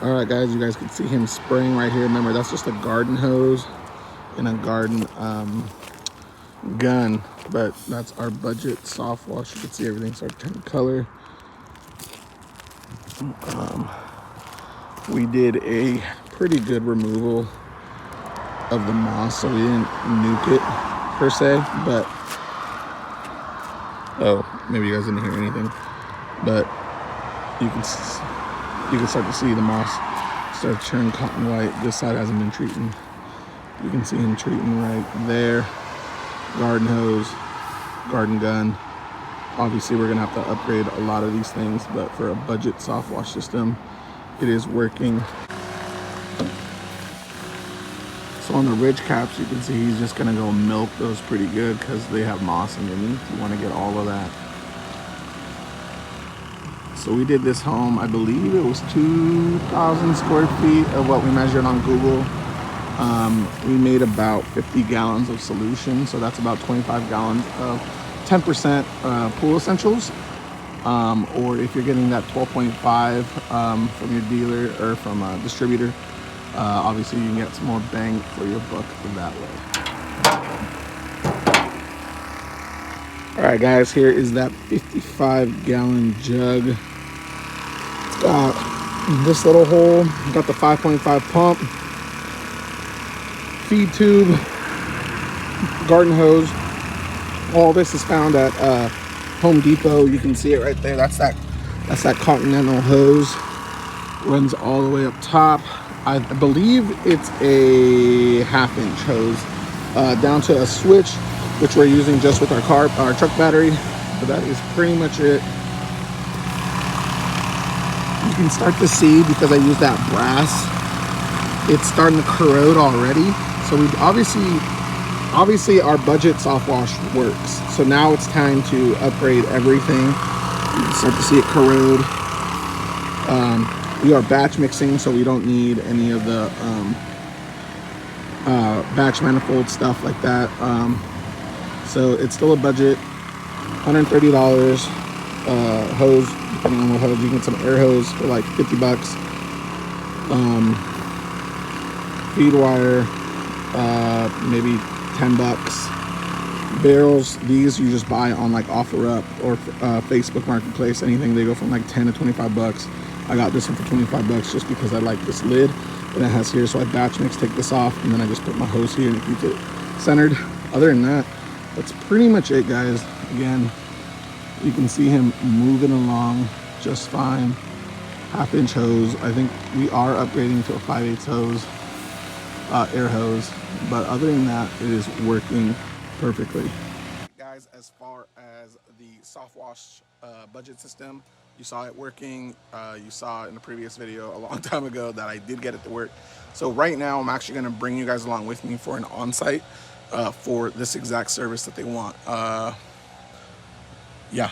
All right, guys, you guys can see him spraying right here. Remember, that's just a garden hose and a garden gun, but that's our budget soft wash. You can see everything start turning color. We did a pretty good removal of the moss, so we didn't nuke it per se, but maybe you guys didn't hear anything, but you can start to see the moss start to turn cotton white. This side hasn't been treating. You can see him treating right there. Garden hose, garden gun. Obviously we're gonna have to upgrade a lot of these things, but for a budget soft wash system, it is working. So on the ridge caps, you can see he's just gonna go milk those pretty good because they have moss underneath. You wanna get all of that. So we did this home, I believe it was 2,000 square feet of what we measured on Google. We made about 50 gallons of solution, so that's about 25 gallons of 10% pool essentials. Or if you're getting that 12.5 from your dealer or from a distributor, obviously you can get some more bang for your buck that way. All right, guys, here is that 55-gallon jug. It's got this little hole, got the 5.5 pump, feed tube, garden hose. All this is found at Home Depot. You can see it right there. That's that Continental hose. Runs all the way up top. I believe it's a 1/2-inch hose down to a switch, which we're using just with our truck battery. But that is pretty much it. You can start to see, because I use that brass, it's starting to corrode already. So we obviously our budget soft wash works. So now it's time to upgrade everything. You can start to see it corrode. We are batch mixing, so we don't need any of the batch manifold stuff like that. So it's still a budget, $130 hose, depending on what hose. You can get some air hose for like 50 bucks. Feed wire, maybe 10 bucks. Barrels, these you just buy on like OfferUp or Facebook Marketplace. Anything, they go from like 10 to 25 bucks. I got this one for 25 bucks just because I like this lid that it has here. So I batch mix, take this off, and then I just put my hose here and it keeps it centered. Other than that, that's pretty much it, guys. Again, you can see him moving along just fine. 1/2-inch hose. I think we are upgrading to a 5/8 hose, air hose, but other than that, it is working perfectly. Guys, as far as the soft wash budget system, you saw it working. You saw in the previous video a long time ago that I did get it to work. So right now I'm actually going to bring you guys along with me for an on-site for this exact service that they want. Yeah.